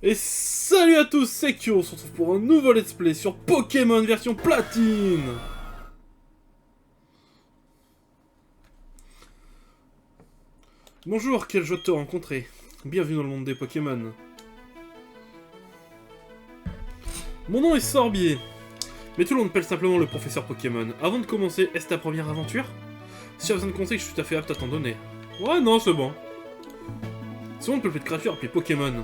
Et salut à tous, c'est Kyo, on se retrouve pour un nouveau let's play sur Pokémon version platine. Bonjour, quelle joie de te rencontrer. Bienvenue dans le monde des Pokémon. Mon nom est Sorbier, mais tout le monde m'appelle simplement le professeur Pokémon. Avant de commencer, est-ce ta première aventure? Si tu as besoin de conseils, je suis tout à fait apte à t'en donner. Ouais, non, c'est bon. Souvent, on peut de créatures appelées Pokémon.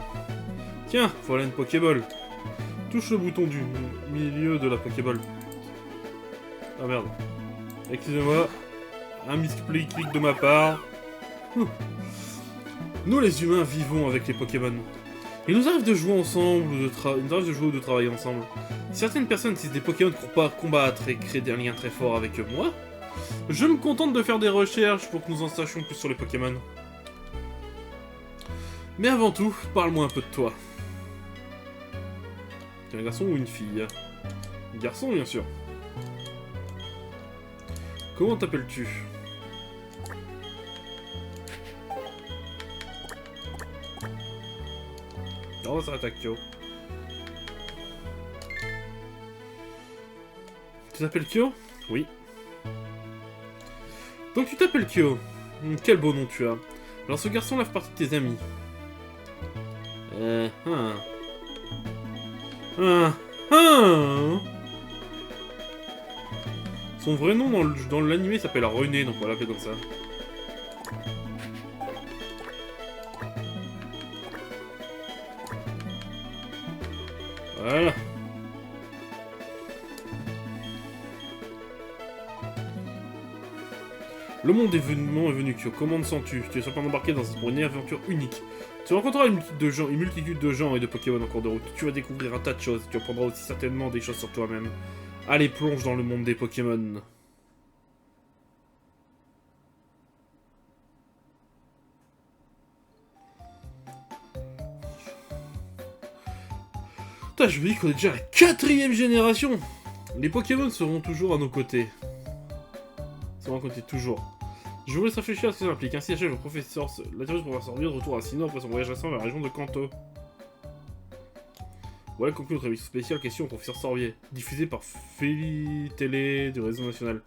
Tiens, voilà une Pokéball. Touche le bouton du milieu de la Pokéball. Ah merde. Excusez-moi. Un misclic de ma part. Nous les humains vivons avec les Pokémon. Il nous arrive de jouer ensemble, ou de travailler ensemble. Certaines personnes utilisent des Pokémon pour combattre et créer des liens très forts avec moi. Je me contente de faire des recherches pour que nous en sachions plus sur les Pokémon. Mais avant tout, parle-moi un peu de toi. T'es un garçon ou une fille? Un garçon, bien sûr. Comment t'appelles-tu? Oh, ça attaque Kyo. Tu t'appelles Kyo? Oui. Donc tu t'appelles Kyo. Quel beau nom tu as. Alors ce garçon-là fait partie de tes amis. Son vrai nom dans l'animé s'appelle René, donc on va l'appeler comme ça. Voilà. Le monde est venu, Kyo. Comment te sens-tu? Tu es sûrement embarqué pour une aventure unique. Tu rencontreras une multitude de gens et de Pokémon en cours de route. Tu vas découvrir un tas de choses. Tu apprendras aussi certainement des choses sur toi-même. Allez, plonge dans le monde des Pokémon. Putain, je me dis qu'on est déjà à la 4ème génération. Les Pokémon seront toujours à nos côtés. Seront à côté toujours. Je vous laisse réfléchir à ce que ça implique. Ainsi achève le professeur, l'interview du professeur Sorbier de retour à Sinnoh après son voyage récent vers la région de Kanto. Voilà conclut notre émission spéciale question au professeur Sorbier, diffusée par Feli Télé du réseau national.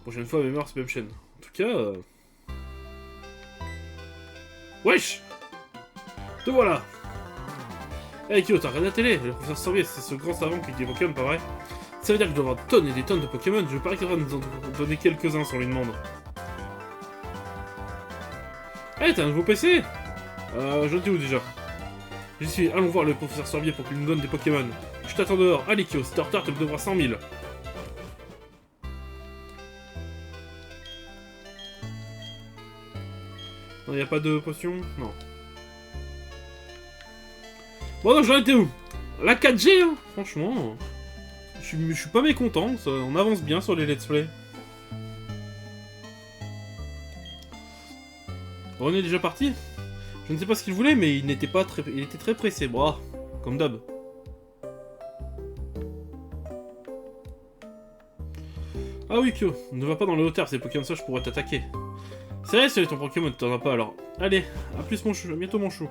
Prochaine fois, même heure, c'est même chaîne. En tout cas... Wesh! Te voilà! Hey Kyo, t'as regardé la télé? Le professeur Sorbier, c'est ce grand savant qui dit des Pokémon, pas vrai? Ça veut dire que je dois avoir des tonnes et des tonnes de Pokémon, je parie qu'il va nous en donner quelques-uns si on lui demande. Hey, t'as un nouveau PC? J'en étais où déjà? J'y suis, allons voir le professeur Sorbier pour qu'il nous donne des Pokémon. Je t'attends dehors, allez Kyo, si t'es en retard, tu me devras 100 000. Non, y'a pas de potion? Non. Bon, non, j'en étais où? La 4G, hein, franchement. Je suis pas mécontent, on avance bien sur les let's play. On est déjà parti? Je ne sais pas ce qu'il voulait, mais il n'était pas très... Il était très pressé, bon, comme d'hab. Ah oui, Kyo, ne va pas dans les hauteurs, ces Pokémon sages pourraient t'attaquer. C'est vrai, c'est ton Pokémon, t'en as pas alors. Allez, à plus mon chou, à bientôt mon chou.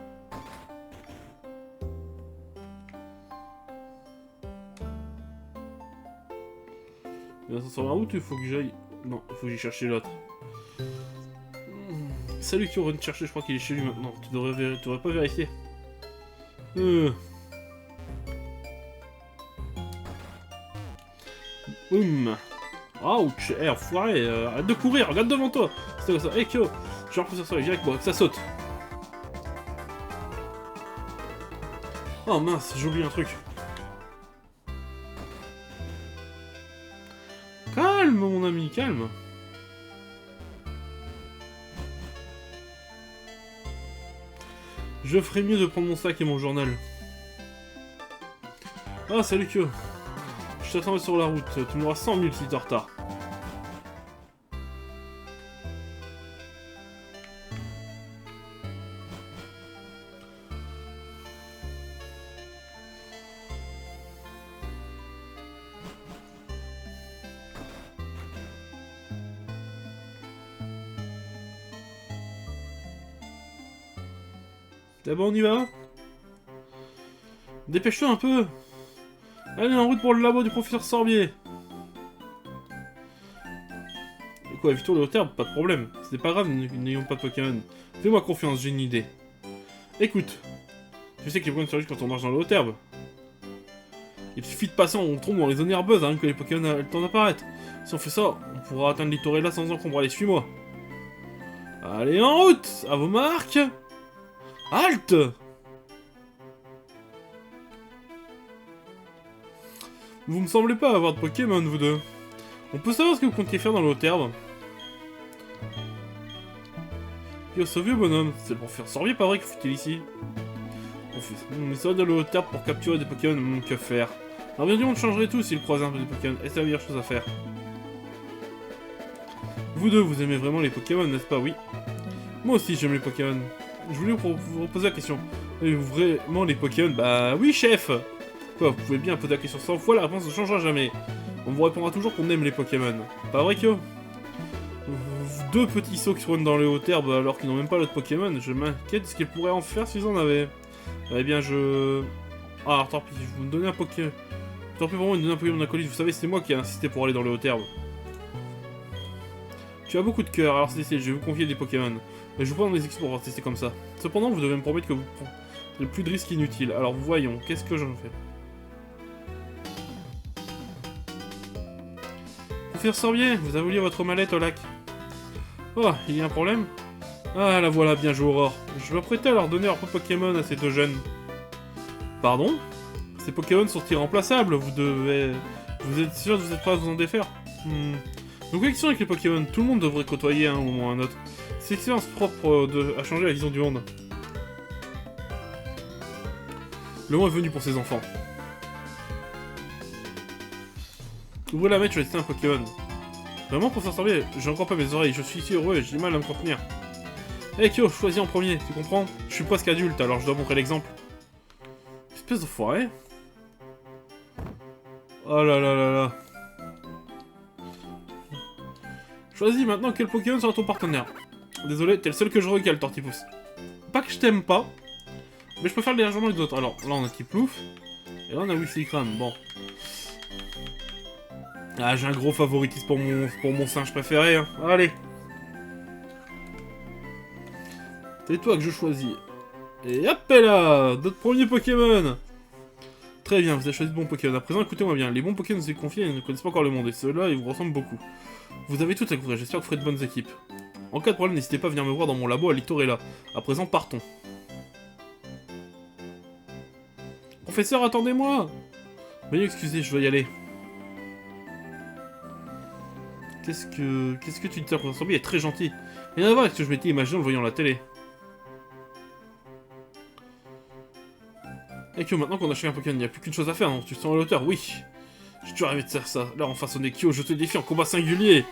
Il va s'en sortir en route, il faut que j'aille... Non, il faut que j'aille chercher l'autre. Salut Kyo, on va te chercher, je crois qu'il est chez lui maintenant. Tu devrais pas vérifier. Ouch. Enfoiré, arrête de courir, regarde devant toi. C'est comme ça. Hey Kyo, je vais repousser ça, viens avec moi, que ça saute. Oh mince, j'ai oublié un truc. Calme mon ami, calme. Je ferais mieux de prendre mon sac et mon journal. Ah, salut Kyo. Je t'attends sur la route. Tu m'auras 100 000 si t'es en retard. D'abord, on y va? Dépêche-toi un peu. Allez, en route pour le labo du professeur Sorbier. Et quoi, évitons le haut terme, pas de problème. C'est pas grave, nous n'ayons pas de Pokémon. Fais-moi confiance, j'ai une idée. Écoute, tu sais que les Pokémon surgissent quand on marche dans le haut herbe. Il suffit de passer en trombe dans les zones herbeuses hein, que les Pokémon aient le temps d'apparaître. Si on fait ça, on pourra atteindre Littorella sans encombre. Allez, suis-moi. Allez, en route. À vos marques. Halte. Vous me semblez pas avoir de Pokémon, vous deux. On peut savoir ce que vous comptiez faire dans le haut herbe. Yo, ce vieux bonhomme, c'est le professeur Sorbier, pas vrai que faut-il ici. On essaie de le haut herbe pour capturer des Pokémon, que faire. Alors bien sûr, on changerait tout s'il croisait un peu des Pokémon, et c'est la meilleure chose à faire. Vous deux, vous aimez vraiment les Pokémon, n'est-ce pas? Oui. Moi aussi, j'aime les Pokémon. Je voulais vous reposer la question. Aimez-vous vraiment les Pokémon? Bah oui, chef. Quoi, vous pouvez bien poser la question 100 fois, la réponse ne changera jamais. On vous répondra toujours qu'on aime les Pokémon. Pas vrai, Kyo? Deux petits sauts qui spawnent dans les hautes herbes alors qu'ils n'ont même pas l'autre Pokémon, je m'inquiète de ce qu'ils pourraient en faire s'ils en avaient. Eh bien, Ah, alors tant pis, je vais vous donner un Pokémon. Tant pis pour moi, me donner un Pokémon acolyte. Vous savez, c'est moi qui ai insisté pour aller dans les hautes herbes. Tu as beaucoup de cœur, alors c'est décidé, je vais vous confier des Pokémon. Mais je vous prends dans les équipes pour voir tester comme ça. Cependant, vous devez me promettre que vous prendrez plus de risques inutiles. Alors voyons, qu'est-ce que j'en fais? Professeur Sorbier, vous avez oublié votre mallette au lac. Oh, il y a un problème? Ah, la voilà, bien joué, Aurore. Je m'apprêtais à leur donner leur Pokémon à ces deux jeunes. Pardon? Ces Pokémon sont irremplaçables, vous devez... Vous êtes sûr que vous êtes prêt à vous en défaire? Donc, question avec les Pokémon, tout le monde devrait côtoyer un moment ou un autre. C'est l'expérience propre à changer la vision du monde. Le moment est venu pour ces enfants. Ouvrez la mettre, je vais tester un Pokémon. Vraiment, professeur Sorbier, j'ai encore pas mes oreilles, je suis si heureux et j'ai du mal à me contenir. Hey Kyo, choisis en premier, tu comprends? Je suis presque adulte, alors je dois montrer l'exemple. Espèce de foiré. Oh là là là là. Choisis maintenant quel Pokémon sera ton partenaire. Désolé, t'es le seul que je recale, Tortipousse. Pas que je t'aime pas, mais je préfère légèrement les autres. Alors, là on a Tiplouf, et là on a Wixicram, bon. Ah, j'ai un gros favoritisme pour mon singe préféré, hein. Allez. C'est toi que je choisis. Et hop là, notre premier Pokémon. Très bien, vous avez choisi de bons Pokémon. À présent, écoutez-moi bien. Les bons Pokémon que vous avez confiés ne connaissent pas encore le monde, et ceux-là, ils vous ressemblent beaucoup. Vous avez tout à couvrir, j'espère que vous ferez de bonnes équipes. En cas de problème, n'hésitez pas à venir me voir dans mon labo à Littorella. À présent, partons. Professeur, attendez-moi! Veuillez excuser, je dois y aller. Qu'est-ce que tu dis, ça, professeur? Il est très gentil. Rien à voir avec ce que je m'étais imaginé en le voyant à la télé. Et Kyo, maintenant qu'on a chacun un Pokémon, il n'y a plus qu'une chose à faire, non? Tu te sens à l'auteur? Oui. J'ai toujours rêvé de faire ça. Là, en face, on est Kyo, je te défie en combat singulier.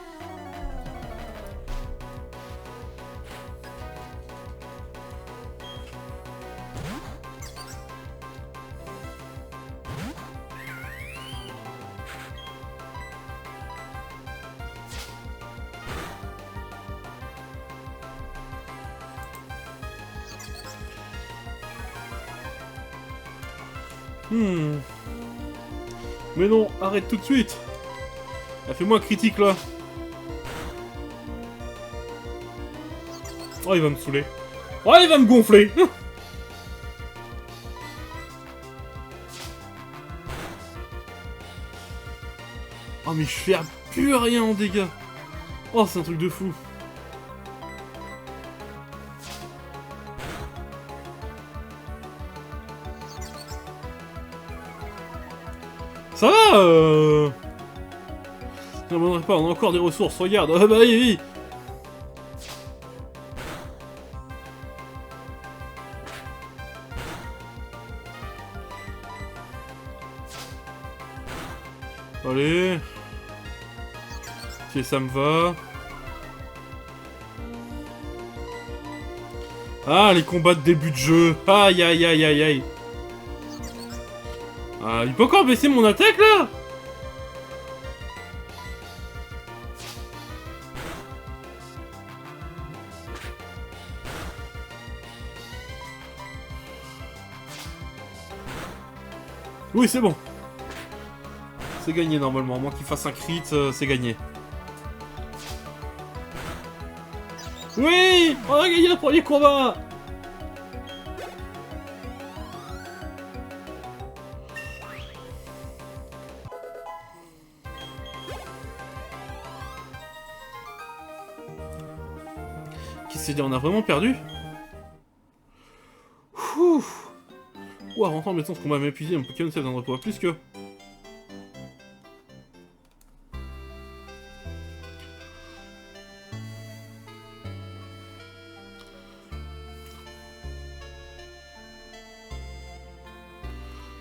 Mais non, arrête tout de suite. Fais-moi un critique là. Oh, il va me saouler. Oh, il va me gonfler. Oh, mais je fais plus rien en dégâts. Oh, c'est un truc de fou. Ça va N'abandonnerai pas, on a encore des ressources, regarde. Ah bah oui, oui. Allez. Ok, ça me va. Ah, les combats de début de jeu. Aïe, aïe, aïe, aïe, aïe. Ah, il peut encore baisser mon attaque, là? Oui, c'est bon. C'est gagné normalement. À moins qu'il fasse un crit, c'est gagné. Oui, on a gagné le premier combat. Qui s'est dit, on a vraiment perdu? Ouh. Ouah, en rentrant maintenant ce combat m'a épuisé, mon Pokémon s'est d'un repos à plus que...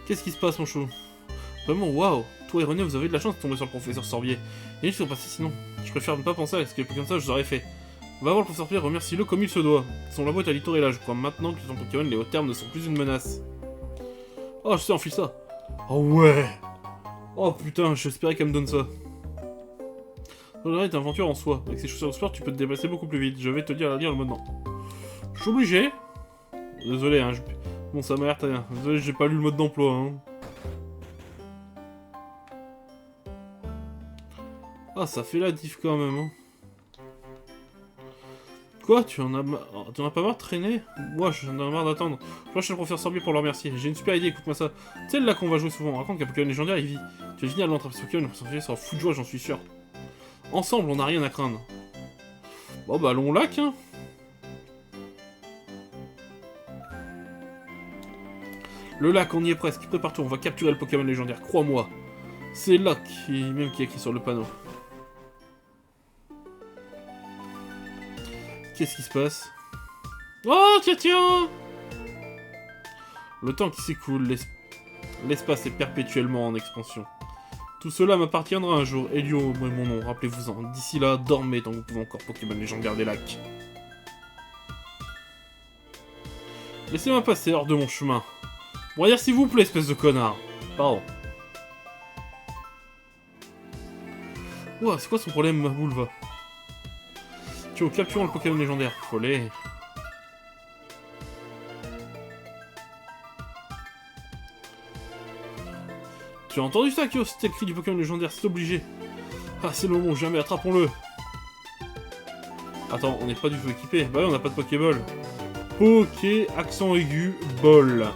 Qu'est-ce qui se passe, mon chou? Vraiment, waouh! Toi et René, vous avez de la chance de tomber sur le professeur Sorbier. Et ils sont passés sinon. Je préfère ne pas penser à ce que comme ça je vous aurais fait. Va voir le professeur Pierre, remercie-le comme il se doit. Son labo est à Litorella, je crois maintenant que ton Pokémon, les hauts termes ne sont plus une menace. Oh, je sais, enfile ça. Oh ouais! Oh putain, j'espérais qu'elle me donne ça. Là, est une aventure en soi. Avec ces chaussures de sport, tu peux te déplacer beaucoup plus vite. Je vais te dire à lire le mode non. Je suis obligé. Désolé, hein. Bon, ça m'a l'air très bien. Désolé, j'ai pas lu le mode d'emploi, hein. Ah, ça fait la diff quand même, hein. Quoi? Tu en as pas marre de traîner? Moi, j'en ai marre d'attendre. Je vais chez le professeur Sorbier pour le remercier. J'ai une super idée, écoute-moi ça. Tu sais, là qu'on va jouer souvent, on raconte qu'un Pokémon légendaire, il vit. Tu es génial à l'entrée de Pokémon, le professeur Sorbier sera fou de joie, j'en suis sûr. Ensemble, on n'a rien à craindre. Bon, bah, allons au lac, hein. Le lac, on y est presque. Prépare-toi, on va capturer le Pokémon légendaire, crois-moi. C'est là qui est écrit sur le panneau. Qu'est-ce qui se passe? Oh, tiens, tiens! Le temps qui s'écoule, l'espace est perpétuellement en expansion. Tout cela m'appartiendra un jour. Elio est mon nom, rappelez-vous-en. D'ici là, dormez tant que vous pouvez encore Pokémon légendaire des lacs. Laissez-moi passer hors de mon chemin. Bon, dire s'il vous plaît, espèce de connard. Pardon. Ouah, c'est quoi son problème, ma boule, va? Tu es au capturant le Pokémon légendaire. Follet. Tu as entendu ça, Kyo? C'était le cri du Pokémon légendaire, c'est obligé. Ah, c'est le moment, jamais, attrapons-le. Attends, on n'est pas du tout équipé. Bah oui, on n'a pas de Pokéball. Poké, accent aigu, ball.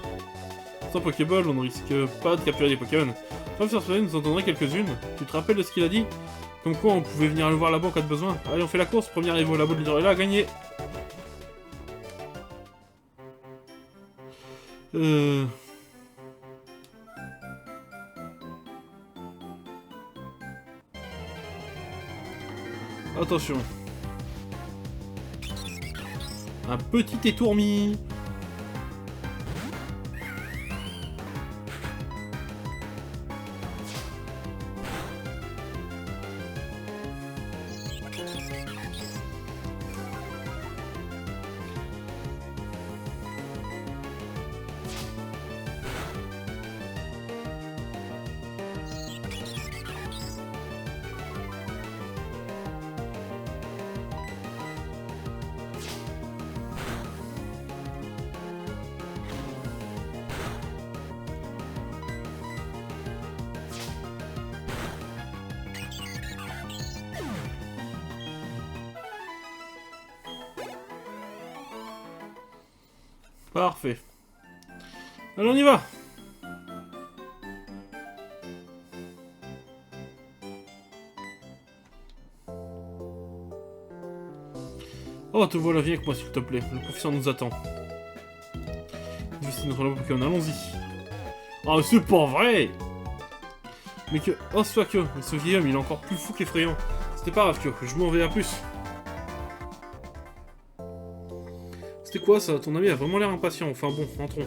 Sans Pokéball, on ne risque pas de capturer des Pokémon. Professeur Sorbier nous en donnerait quelques-unes. Tu te rappelles de ce qu'il a dit? Comme quoi, on pouvait venir le voir là-bas en cas de besoin. Allez, on fait la course. Premier arrivé au labo de Litorella, gagné. Attention. Un petit étourmi. Parfait. Allez, on y va. Oh, te voilà, viens avec moi, s'il te plaît. Le professeur nous attend. Voici notre labo Pokémon, allons-y. Ah, c'est pas vrai! Mais que... Oh, ce fuck, ce vieil homme, il est encore plus fou qu'effrayant. C'était pas grave, Kyo, je m'en vais à plus. C'était quoi, ça? Ton ami a vraiment l'air impatient. Enfin bon, entrons.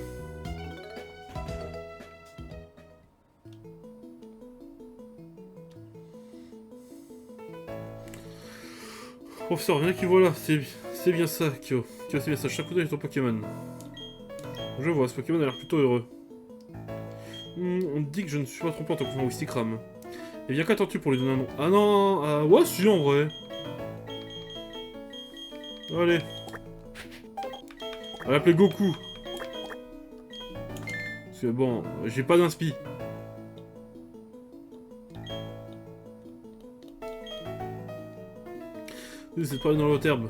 Professeur, viens qui voilà, c'est bien ça, Kyo. Kyo, c'est bien ça, chaque coup d'œil est ton Pokémon. Je vois, ce Pokémon a l'air plutôt heureux. On dit que je ne suis pas trompé en tant que Wistikram. Et bien qu'attends-tu pour lui donner un nom? Ah non, ouais, si, en vrai. Allez. On va l'appeler Goku. Parce que bon, j'ai pas d'inspi. Oui, c'est pas dans l'autre herbe.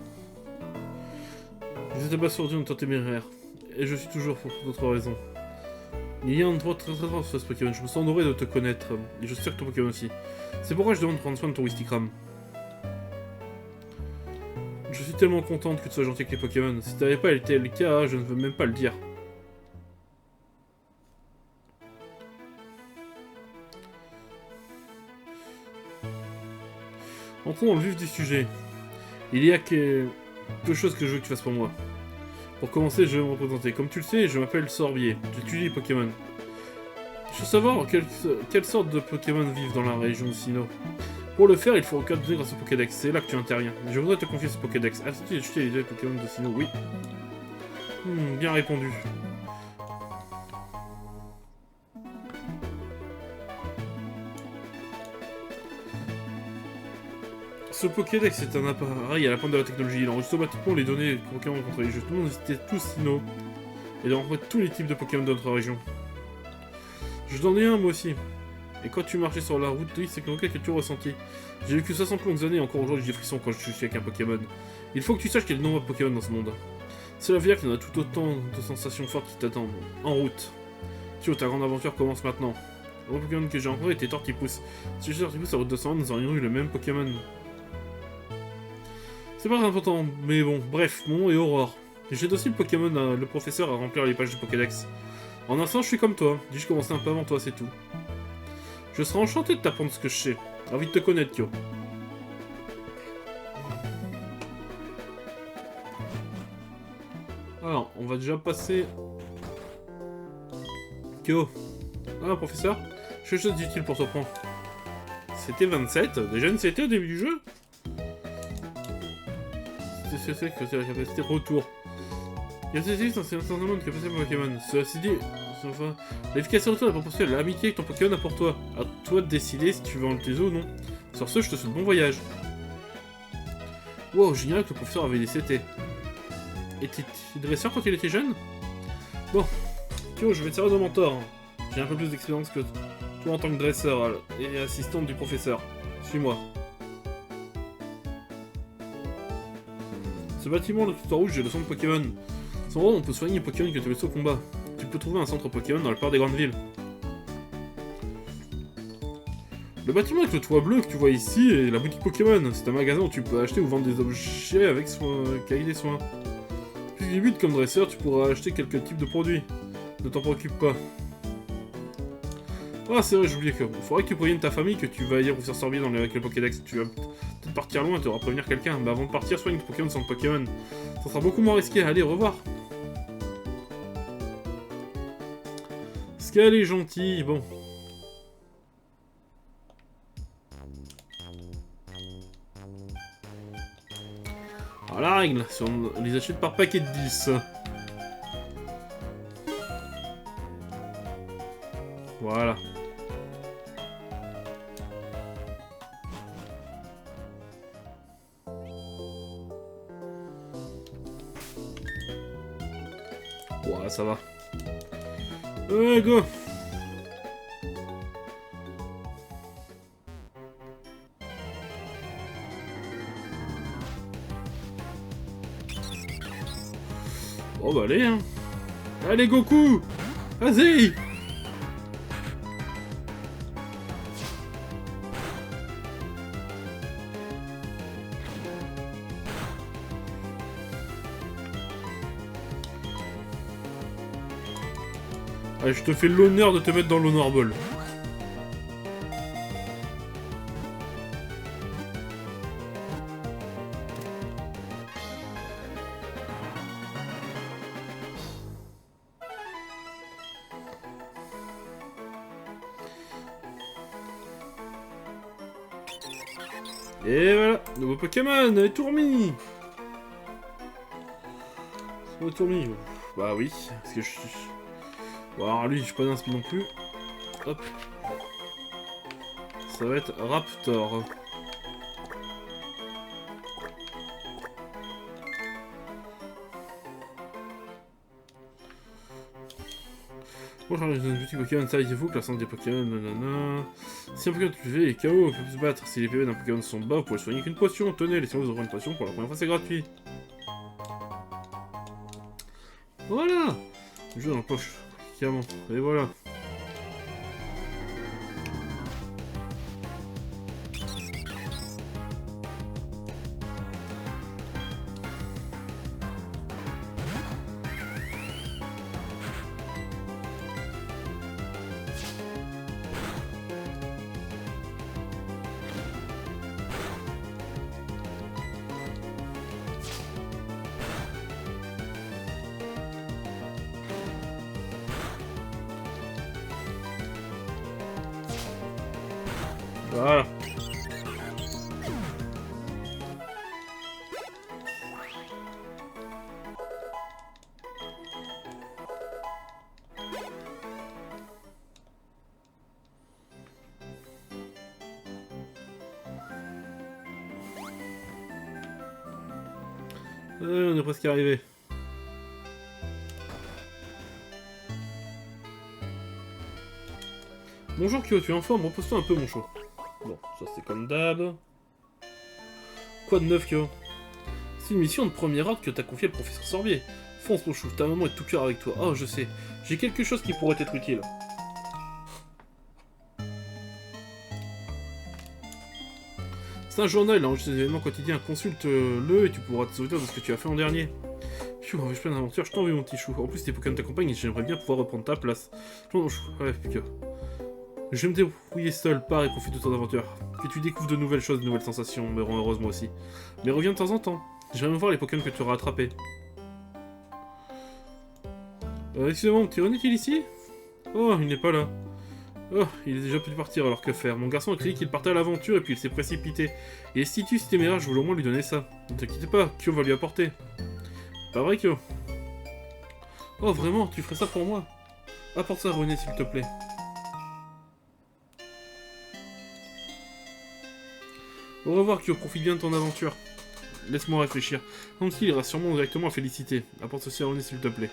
Vous êtes abasourdi en temps téméraire. Et je suis toujours pour d'autres raisons. Il y a un droit très rare sur ce Pokémon. Je me sens honoré de te connaître. Et je sais que ton Pokémon aussi. C'est pourquoi je demande de prendre soin de ton Wistikram. Je suis tellement contente que tu sois gentil avec les Pokémon. Si t'avais pas été le cas, je ne veux même pas le dire. Entrons dans le vif du sujet. Il y a deux choses que je veux que tu fasses pour moi. Pour commencer, je vais me représenter. Comme tu le sais, je m'appelle Sorbier. J'étudie les Pokémon. Je veux savoir quelle sorte de Pokémon vivent dans la région de Sinnoh. Pour le faire, il faut obtenir grâce au Pokédex. C'est là que tu interviens. Je voudrais te confier ce Pokédex. As-tu étudié les deux Pokémon de Sinnoh? Oui. Bien répondu. Ce Pokédex est un appareil à la pointe de la technologie. Il enregistre automatiquement les données des Pokémon rencontrés. Je te demande de visiter tous Sinnoh et de rencontrer tous les types de Pokémon de notre région. Je t'en ai un, moi aussi. Et quand tu marchais sur la route, oui, c'est que tu ressentis. J'ai vécu 60 longues années et encore aujourd'hui j'ai des frissons quand je suis avec un Pokémon. Il faut que tu saches qu'il y a de nombreux Pokémon dans ce monde. Cela veut dire qu'il y en a tout autant de sensations fortes qui t'attendent. En route. Tio, ta grande aventure commence maintenant. Le Pokémon que j'ai rencontré était Tortipousse. Si je Tortipousse à route 201, nous aurions eu le même Pokémon. C'est pas très important, mais bon, bref, mon nom est Aurore. J'aide aussi le Pokémon, le professeur à remplir les pages du Pokédex. En un sens, je suis comme toi. Dis-je commencer un peu avant toi, c'est tout. Je serai enchanté de t'apprendre ce que je sais. Ravi de te connaître, Kyo. Alors, on va déjà passer... Kyo. Ah, professeur, je fais chose d'utile pour te prendre. C'était 27. Déjà une CT au début du jeu? C'est que c'est la capacité retour. Il y a des c'est un certain nombre de capacités Pokémon. Ceci dit, enfin, l'efficacité retour est proportionnelle à l'amitié que ton Pokémon a pour toi. À toi de décider si tu veux en l'utiliser ou non. Sur ce, je te souhaite bon voyage. Wow, génial que le professeur avait des CT. Était-il dresseur quand il était jeune? Bon, Kyo, je vais te servir de mentor. J'ai un peu plus d'expérience que toi en tant que dresseur et assistante du professeur. Suis-moi. Ce bâtiment, le tuteur rouge, est le centre Pokémon. Sans rôle, on peut soigner les Pokémon que tu mets au combat. Tu peux trouver un centre Pokémon dans la plupart des grandes villes. Le bâtiment avec le toit bleu que tu vois ici est la boutique Pokémon. C'est un magasin où tu peux acheter ou vendre des objets avec des soins. Puis tu débutes comme dresseur, tu pourras acheter quelques types de produits. Ne t'en préoccupe pas. Ah, c'est vrai, j'oubliais que. Il faudrait que tu préviennes ta famille que tu vas y faire Sorbier avec le Pokédex. Tu vas peut-être partir loin et tu devras prévenir quelqu'un. Mais avant de partir, soigne tes Pokémon sans Pokémon. Ça sera beaucoup moins risqué. Allez, au revoir. Parce qu'elle est gentille, bon. Alors, la règle, si on les achète par paquet de 10. Voilà. Ouais, ça va. Go! Oh bah allez, hein. Allez, Goku! Vas-y! Allez, je te fais l'honneur de te mettre dans l'Honor Ball. Et voilà, nouveau Pokémon, et Tourmi. Nouveau Tourmi, bah oui, parce que je suis... Bon alors lui, je suis pas d'inspi non plus. Hop. Ça va être Raptor. Bonjour, je suis une boutique Pokémon, saviez-vous que l'ensemble des Pokémon, nanana... Si un Pokémon est élevé et KO, on peut plus se battre. Si les PV d'un Pokémon sont bas, vous pouvez le soigner qu'une potion. Tenez, laissez-moi vous offrir une potion pour la première fois, c'est gratuit. Voilà. Le jeu dans la poche, carrément. Et voilà. Voilà. On est presque arrivé. Bonjour Kyo, tu es en forme? Repose-toi un peu mon chou. Bon, ça c'est comme d'hab. Quoi de neuf Kyo? C'est une mission de premier ordre que t'as confiée le professeur Sorbier. Fonce mon chou, ta maman est tout cœur avec toi. Oh je sais, j'ai quelque chose qui pourrait être utile. C'est un journal, il enregistre des événements quotidiens. Consulte-le et tu pourras te souvenir de ce que tu as fait en dernier. Pfiou, avec plein d'aventures, je t'en veux mon petit chou. En plus tes Pokémon t'accompagnent et j'aimerais bien pouvoir reprendre ta place. Mon chou, ouais, Pika. Je vais me débrouiller seul, pars et profite de ton aventure. Que tu découvres de nouvelles choses, de nouvelles sensations, me rend heureuse moi aussi. Mais reviens de temps en temps. J'aimerais voir les Pokémon que tu auras attrapés. Excusez-moi, mon petit René est-il ici? Oh, il n'est pas là. Oh, il est déjà pu partir, alors que faire? Mon garçon a crié qu'il partait à l'aventure et puis il s'est précipité. Et si tu téméraire, je voulais au moins lui donner ça. Ne t'inquiète pas, Kyo va lui apporter. Pas vrai, Kyo? Oh, vraiment, tu ferais ça pour moi? Apporte ça, René, s'il te plaît. Au revoir, Kyo, profite bien de ton aventure. Laisse-moi réfléchir. Donc il ira sûrement directement à Félicité. Apporte ceci à René, s'il te plaît.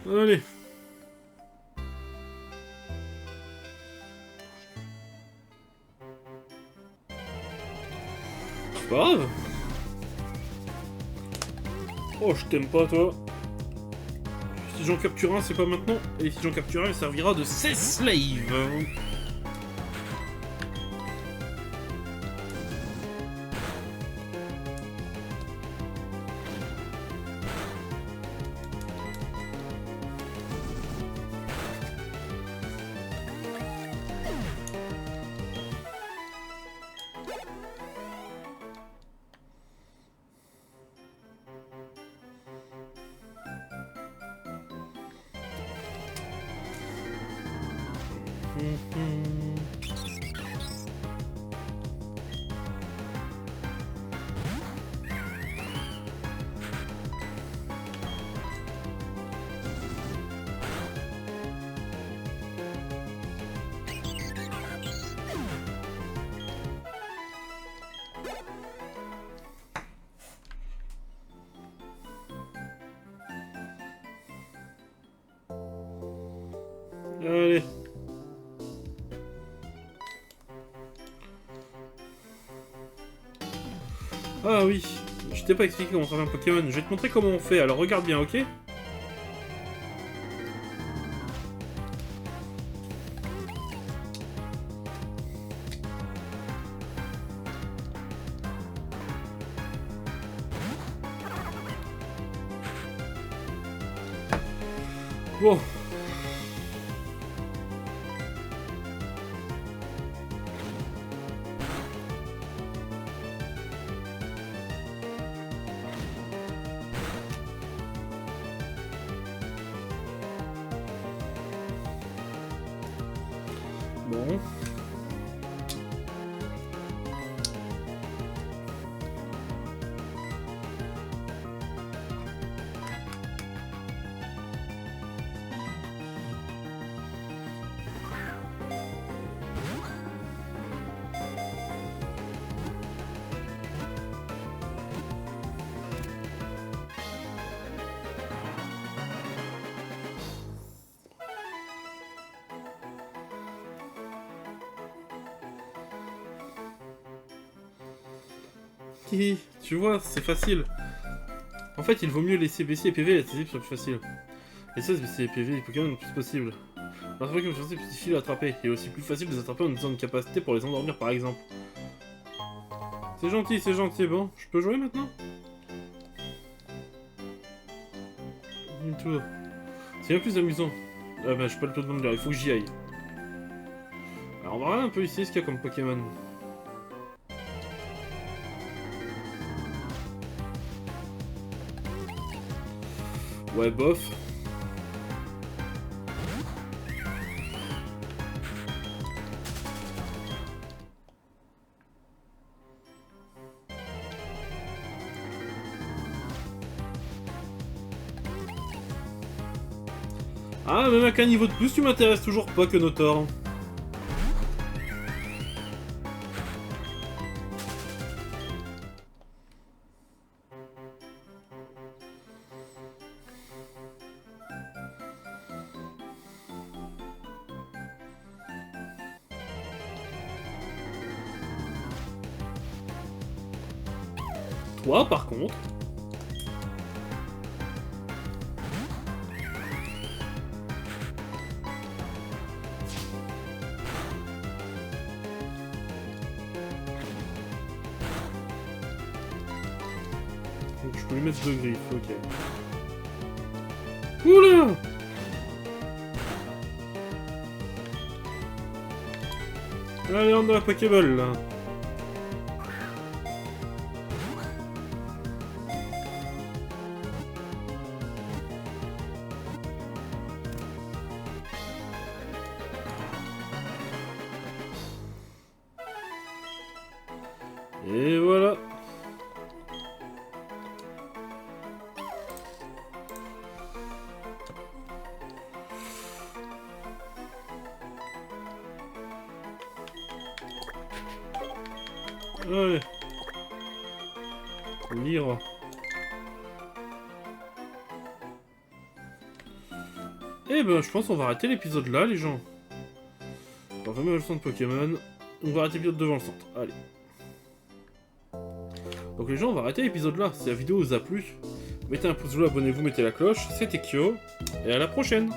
Allez. C'est pas grave. Oh, je t'aime pas, toi. Si j'en capture un, c'est pas maintenant. Et si j'en capture un, il servira de 16 slaves. Allez. Ah oui, je t'ai pas expliqué comment travaille un Pokémon. Je vais te montrer comment on fait, alors regarde bien, ok? Bon. Bon. Hihi, tu vois, c'est facile. En fait, il vaut mieux laisser BC et PV accessibles sur le plus facile. Et ça, BC et PV, les Pokémon le plus possible. Alors, c'est vrai que c'est plus difficile à attraper. Il est aussi plus facile de les attraper en utilisant une capacité pour les endormir, par exemple. C'est gentil, bon. Je peux jouer maintenant? Une tour. C'est bien plus amusant. Ah bah, j'ai pas le temps de me dire, il faut que j'y aille. Alors, on va regarder un peu ici ce qu'il y a comme Pokémon. Ouais, bof. Ah, même avec un niveau de plus, tu m'intéresses toujours pas que Notor. Toi, par contre... Donc je peux lui mettre 2 griffes, ok. Oula! Allez, on a la Pokéball, là. Et voilà. Allez. Lire. Eh ben, je pense qu'on va arrêter l'épisode là, les gens. On va mettre le centre Pokémon. On va arrêter l'épisode devant le centre. Allez. Donc les gens, on va arrêter l'épisode là. Si la vidéo vous a plu, mettez un pouce bleu, abonnez-vous, mettez la cloche. C'était Kyo. Et à la prochaine.